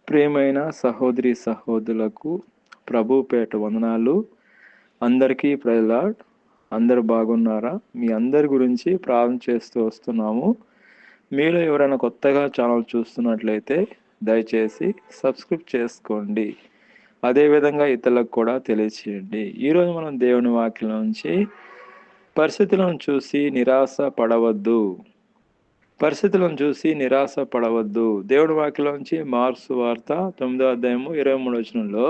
ప్రియమైన సహోదరి సహోదరులకు ప్రభు పేట వందనాలు. అందరికీ ప్రైజ్ లార్డ్. అందరు బాగున్నారా? మీ అందరి గురించి ప్రార్థన చేస్తూ వస్తున్నాము. మీరు ఎవరైనా కొత్తగా ఛానల్ చూస్తున్నట్లయితే దయచేసి సబ్స్క్రైబ్ చేసుకోండి. అదేవిధంగా ఇతరులకు కూడా తెలియచేయండి. ఈరోజు మనం దేవుని వాక్యం నుంచి పరిస్థితులను చూసి నిరాశ పడవద్దు. పరిస్థితులను చూసి నిరాశ పడవద్దు. దేవుడి వాక్యంలోంచి మార్క్స్ వార్త 9వ అధ్యాయము 23వ వచనంలో,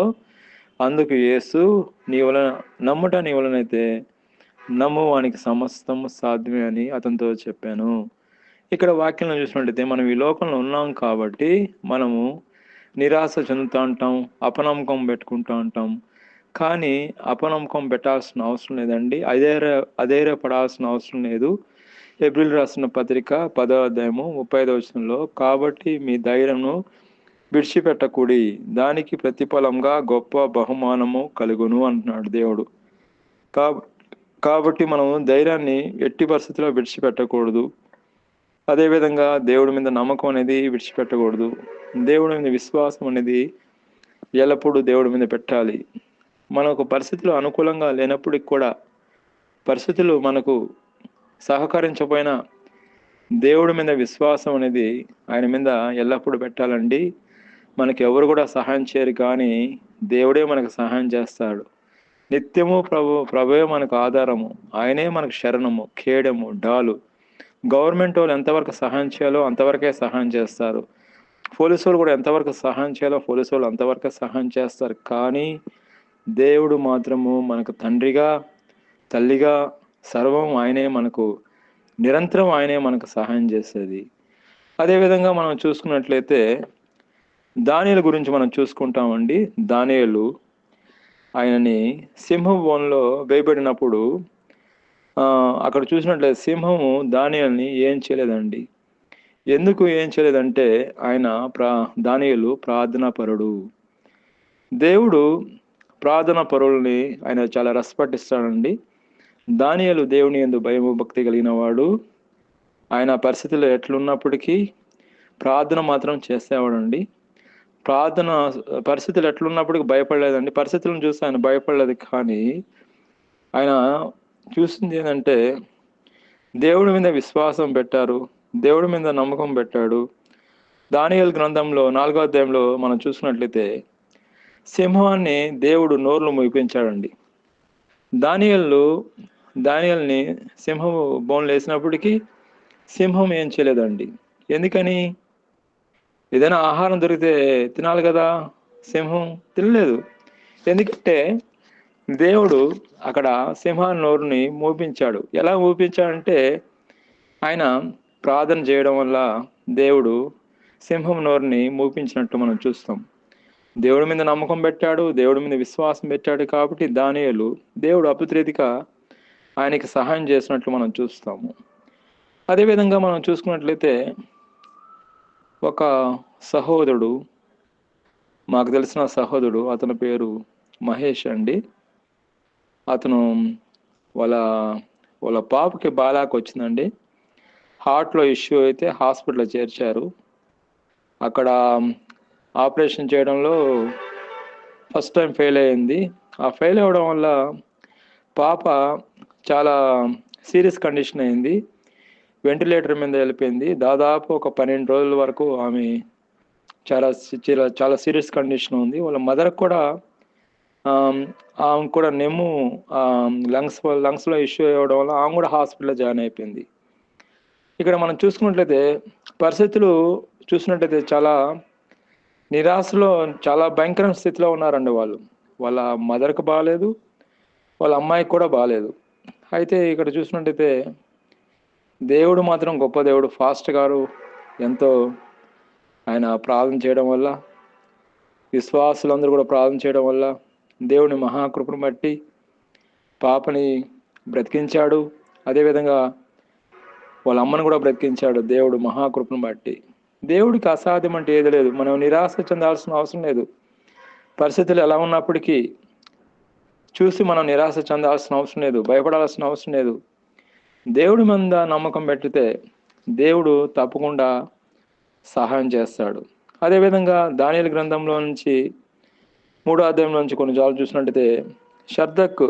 అందుకు యేసు నమ్ముట నీ వలనైతే నమ్ము, వానికి సమస్తము సాధ్యమే అని అతనితో చెప్పాను. ఇక్కడ వాక్యంలో చూసినట్లయితే మనం ఈ లోకంలో ఉన్నాం కాబట్టి మనము నిరాశ చెందుతూ ఉంటాం, అపనమ్మకం పెట్టుకుంటూ ఉంటాం. కానీ అపనమ్మకం పెట్టాల్సిన అవసరం లేదండి, అధైర్యపడాల్సిన అవసరం లేదు. ఏప్రిల్ రాసిన పత్రిక 10వ అధ్యాయము 35వ వచనంలో, కాబట్టి మీ ధైర్యమును విడిచిపెట్టకుడి, దానికి ప్రతిఫలంగా గొప్ప బహుమానము కలుగును అంటున్నాడు దేవుడు. కాబట్టి మనము ధైర్యాన్ని ఎట్టి పరిస్థితుల్లో విడిచిపెట్టకూడదు. అదేవిధంగా దేవుడి మీద నమ్మకం అనేది విడిచిపెట్టకూడదు. దేవుడి మీద విశ్వాసం అనేది ఎల్లప్పుడూ దేవుడి మీద పెట్టాలి. మనకు పరిస్థితులు అనుకూలంగా లేనప్పటికి కూడా, పరిస్థితులు మనకు సహకరించకపోయినా దేవుడి మీద విశ్వాసం అనేది ఆయన మీద ఎల్లప్పుడూ పెట్టాలండి. మనకి ఎవరు కూడా సహాయం చేయరు, కానీ దేవుడే మనకు సహాయం చేస్తాడు. నిత్యము ప్రభువే మనకు ఆధారము, ఆయనే మనకు శరణము, ఖేడము, డాలు. గవర్నమెంట్ వాళ్ళు ఎంతవరకు సహాయం చేయాలో అంతవరకే సహాయం చేస్తారు. పోలీసు వాళ్ళు కూడా ఎంతవరకు సహాయం చేయాలో పోలీసు వాళ్ళు అంతవరకే సహాయం చేస్తారు. కానీ దేవుడు మాత్రము మనకు తండ్రిగా, తల్లిగా, సర్వం ఆయనే మనకు, నిరంతరం ఆయనే మనకు సహాయం చేసేది. అదేవిధంగా మనం చూసుకున్నట్లయితే దానియేలు గురించి మనం చూసుకుంటామండి. దానియేలు ఆయనని సింహం బోన్లో వేయబడినప్పుడు అక్కడ చూసినట్లయితే సింహము దానియేలుని ఏం చేయలేదండి. ఎందుకు ఏం చేయలేదంటే ఆయన దానియేలు ప్రార్థనా పరుడు. దేవుడు ప్రార్థనా పరుల్ని ఆయన చాలా రెస్పెక్ట్. దానియేలు దేవుని యందు భయము భక్తి కలిగిన వాడు. ఆయన పరిస్థితులు ఎట్లున్నప్పటికీ ప్రార్థన మాత్రం చేసేవాడండి. పరిస్థితులు ఎట్లున్నప్పటికీ భయపడలేదండి. పరిస్థితులను చూసి ఆయన భయపడలేదు, కానీ ఆయన చూసింది ఏంటంటే దేవుడి మీద విశ్వాసం పెట్టారు, దేవుడి మీద నమ్మకం పెట్టాడు. దానియేలు గ్రంథంలో 4వ అధ్యాయంలో మనం చూసినట్లయితే సింహాన్ని దేవుడు నోర్లు మూయించాడండి. దానియేలుని సింహము బోన్లు వేసినప్పటికీ సింహం ఏం చేయలేదండి. ఎందుకని? ఏదైనా ఆహారం దొరికితే తినాలి కదా, సింహం తినలేదు. ఎందుకంటే దేవుడు అక్కడ సింహాన్ని నోరుని మూపించాడు. ఎలా మూపించాడంటే ఆయన ప్రార్థన చేయడం వల్ల దేవుడు సింహం నోరుని మూపించినట్టు మనం చూస్తాం. దేవుడి మీద నమ్మకం పెట్టాడు, దేవుడి మీద విశ్వాసం పెట్టాడు. కాబట్టి దానియేలు దేవుడు అపరితిగా ఆయనకి సహాయం చేసినట్లు మనం చూస్తాము. అదేవిధంగా మనం చూసుకున్నట్లయితే ఒక సహోదరుడు, మాకు తెలిసిన సహోదరుడు, అతని పేరు మహేష్ అండి. అతను వాళ్ళ పాపకి బాలాకు వచ్చిందండి. హార్ట్లో ఇష్యూ అయితే హాస్పిటల్లో చేర్చారు. అక్కడ ఆపరేషన్ చేయడంలో ఫస్ట్ టైం ఫెయిల్ అయింది. ఆ ఫెయిల్ అవ్వడం వల్ల పాప చాలా సీరియస్ కండిషన్ అయింది. వెంటిలేటర్ మీద వెళ్ళిపోయింది. దాదాపు ఒక 12 రోజుల వరకు ఆమె చాలా సీరియస్ కండిషన్ ఉంది. వాళ్ళ మదర్ కూడా ఆమె కూడా లంగ్స్లో ఇష్యూ అవ్వడం వల్ల ఆమె కూడా హాస్పిటల్లో జాయిన్ అయిపోయింది. ఇక్కడ మనం చూసుకున్నట్లయితే పరిస్థితులు చూసినట్లయితే చాలా నిరాశలో, చాలా భయంకరమైన స్థితిలో ఉన్నారండి వాళ్ళు. వాళ్ళ మదర్కి బాగాలేదు, వాళ్ళ అమ్మాయికి కూడా బాగాలేదు. అయితే ఇక్కడ చూసినట్టయితే దేవుడు మాత్రం గొప్ప దేవుడు. ఫాస్ట్ గారు ఎంతో ఆయన ప్రార్థన చేయడం వల్ల, విశ్వాసులందరూ కూడా ప్రార్థన చేయడం వల్ల దేవుని మహాకృపను బట్టి పాపని బ్రతికించాడు. అదేవిధంగా వాళ్ళ అమ్మను కూడా బ్రతికించాడు దేవుడు మహాకృపను బట్టి. దేవుడికి అసాధ్యం అంటే ఏది లేదు. మనం నిరాశ చెందాల్సిన అవసరం లేదు. పరిస్థితులు ఎలా ఉన్నప్పటికీ చూసి మనం నిరాశ చెందాల్సిన అవసరం లేదు, భయపడాల్సిన అవసరం లేదు. దేవుడి మీద నమ్మకం పెట్టితే దేవుడు తప్పకుండా సహాయం చేస్తాడు. అదేవిధంగా దానియేలు గ్రంథంలో నుంచి 3వ అధ్యాయంలో నుంచి కొన్ని జాలు చూసినట్టయితే షద్రక్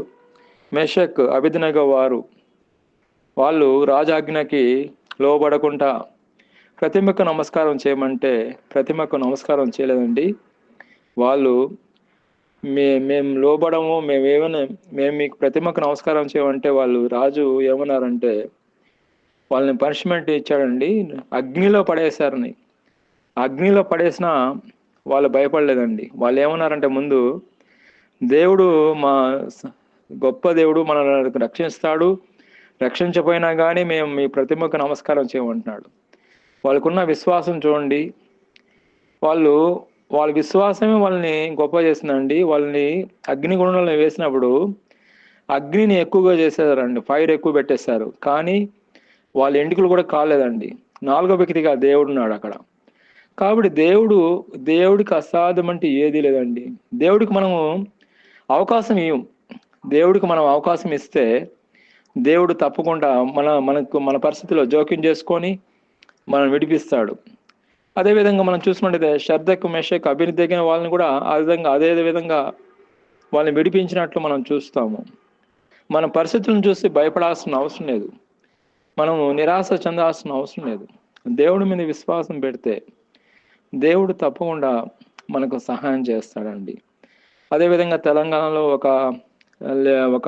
మెషక్ అబేద్నెగో వాళ్ళు రాజాజ్ఞకి లోబడకుండా ప్రతిమకు నమస్కారం చేయమంటే ప్రతిమకు నమస్కారం చేయలేదండి. వాళ్ళు మేము లోబడము, మేము మీకు ప్రతిమకు నమస్కారం చేయమంటే వాళ్ళు రాజు ఏమన్నారంటే వాళ్ళని పనిష్మెంట్ ఇచ్చాడండి, అగ్నిలో పడేశారని. అగ్నిలో పడేసినా వాళ్ళు భయపడలేదండి. వాళ్ళు ఏమన్నారంటే ముందు దేవుడు మా గొప్ప దేవుడు మనల్ని రక్షిస్తాడు, రక్షించపోయినా కానీ మేము మీ ప్రతిమకు నమస్కారం చేయమంటున్నాడు. వాళ్ళకున్న విశ్వాసం చూడండి. వాళ్ళ విశ్వాసమే వాళ్ళని గొప్ప చేసిందండి. వాళ్ళని అగ్నిగుండంలో వేసినప్పుడు అగ్నిని ఎక్కువగా చేసేసారండి, ఫైర్ ఎక్కువ పెట్టేశారు. కానీ వాళ్ళ ఎంటుకలు కూడా కాలేదండి. 4వ వ్యక్తిగా దేవుడు ఉన్నాడు అక్కడ. కాబట్టి దేవుడికి అసాధ్యం అంటే ఏదీ లేదండి. దేవుడికి మనము అవకాశం ఇవ్వం. దేవుడికి మనం అవకాశం ఇస్తే దేవుడు తప్పకుండా మన పరిస్థితిలో జోక్యం చేసుకొని మనం విడిపిస్తాడు. అదేవిధంగా మనం చూసినట్టయితే షద్రక్ మెషక్ అబేద్నెగో వాళ్ళని కూడా అదే విధంగా వాళ్ళని విడిపించినట్లు మనం చూస్తాము. మన పరిస్థితులను చూసి భయపడాల్సిన అవసరం లేదు, మనము నిరాశ చెందాల్సిన అవసరం లేదు. దేవుడి మీద విశ్వాసం పెడితే దేవుడు తప్పకుండా మనకు సహాయం చేస్తాడండి. అదేవిధంగా తెలంగాణలో ఒక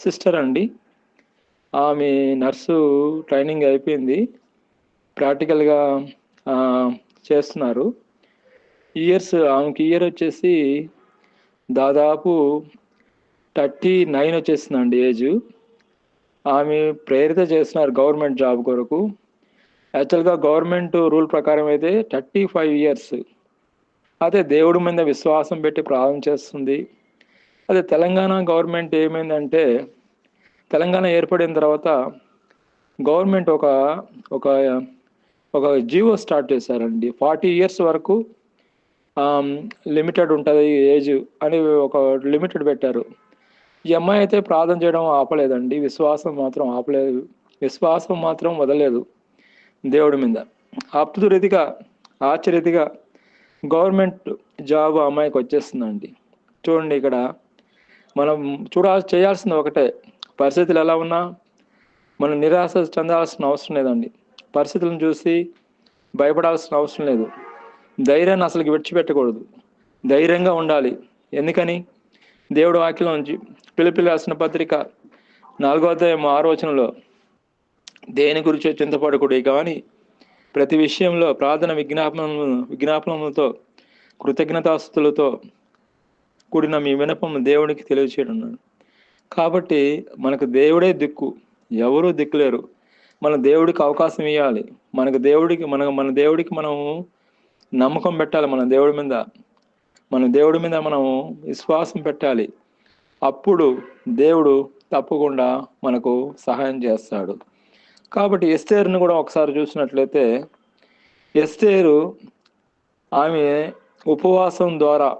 సిస్టర్ అండి, ఆమె నర్సు ట్రైనింగ్ అయిపోయింది, ప్రాక్టికల్గా చేస్తున్నారు. ఆమెకి ఇయర్ వచ్చేసి దాదాపు 39 వచ్చేసిందండి ఏజ్. ఆమె ప్రేరిత చేస్తున్నారు గవర్నమెంట్ జాబ్ కొరకు. యాక్చువల్గా గవర్నమెంట్ రూల్ ప్రకారం అయితే 35 ఇయర్స్. అదే దేవుడి మీద విశ్వాసం పెట్టి ప్రార్థన చేస్తుంది. అదే తెలంగాణ గవర్నమెంట్ ఏమైందంటే, తెలంగాణ ఏర్పడిన తర్వాత గవర్నమెంట్ ఒక జీవో స్టార్ట్ చేశారండి. 40 ఇయర్స్ వరకు లిమిటెడ్ ఉంటుంది ఏజ్ అని ఒక లిమిటెడ్ పెట్టారు. ఈ అమ్మాయి అయితే ప్రార్థన చేయడం ఆపలేదండి, విశ్వాసం మాత్రం వదలలేదు దేవుడి మీద. ఆశ్చర్యరీతిగా గవర్నమెంట్ జాబ్ అమ్మాయికి వచ్చేస్తుందండి. చూడండి, ఇక్కడ మనం చేయాల్సింది ఒకటే, పరిస్థితులు ఎలా ఉన్నా మనం నిరాశ చెందాల్సిన అవసరం లేదండి. పరిస్థితులను చూసి భయపడాల్సిన అవసరం లేదు. ధైర్యాన్ని అసలుకి విడిచిపెట్టకూడదు, ధైర్యంగా ఉండాలి. ఎందుకని దేవుడు వాక్యంలో నుంచి ఫిలిప్పీయులకు రాసిన పత్రిక 4వ అధ్యాయం 6వ వచనంలో దేని గురించి చింతపడకూడదు కానీ ప్రతి విషయంలో ప్రార్థన విజ్ఞాపనములతో కృతజ్ఞతాస్తుతులతో కూడిన మీ విన్నపము దేవునికి తెలియచేయడం. కాబట్టి మనకు దేవుడే దిక్కు, ఎవరూ దిక్కులేరు. మన దేవుడికి అవకాశం ఇవ్వాలి. మన దేవుడికి మనము నమ్మకం పెట్టాలి. మన దేవుడి మీద మనము విశ్వాసం పెట్టాలి. అప్పుడు దేవుడు తప్పకుండా మనకు సహాయం చేస్తాడు. కాబట్టి ఎస్తేరును కూడా ఒకసారి చూసినట్లయితే, ఎస్తేరు ఆమె ఉపవాసం ద్వారా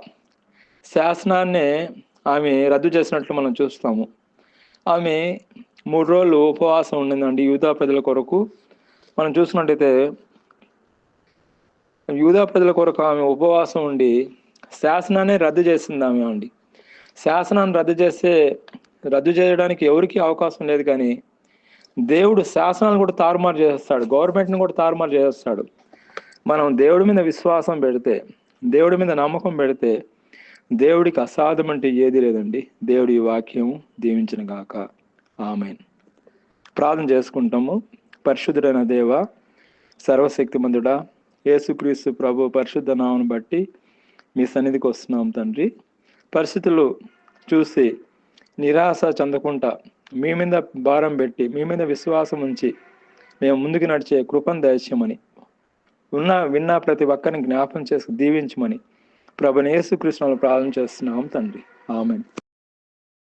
శాసనాన్ని ఆమె రద్దు చేసినట్లు మనం చూస్తాము. ఆమె 3 రోజులు ఉపవాసం ఉండిందండి యూదా ప్రజల కొరకు. మనం చూసినట్టయితే యూదా ప్రజల కొరకు ఆమె ఉపవాసం ఉండి శాసనాన్ని రద్దు చేసింది ఆమె అండి. శాసనాన్ని రద్దు చేయడానికి ఎవరికి అవకాశం లేదు, కానీ దేవుడు శాసనాలు కూడా తారుమారు చేస్తాడు, గవర్నమెంట్ని కూడా తారుమారు చేస్తాడు. మనం దేవుడి మీద విశ్వాసం పెడితే, దేవుడి మీద నమ్మకం పెడితే దేవుడికి అసాధ్యం అంటే ఏది లేదండి. దేవుడి వాక్యం దీవించిన గాక. ఆమేన్. ప్రార్థన చేసుకుంటాము. పరిశుద్ధుడైన దేవ, సర్వశక్తిమంతుడా, యేసుక్రీస్తు ప్రభు పరిశుద్ధ నామమును బట్టి మీ సన్నిధికి వస్తున్నాం తండ్రి. పరిస్థితులు చూసి నిరాశ చెందకుండా మీ మీద భారం పెట్టి మీ మీద విశ్వాసం ఉంచి మేము ముందుకు నడిచే కృపను దయచేయమని, విన్న ప్రతి ఒక్కరిని జ్ఞాపం చేసి దీవించమని ప్రభువైన యేసుక్రీస్తు నామములో ప్రార్థన చేస్తున్నాం తండ్రి. ఆమేన్.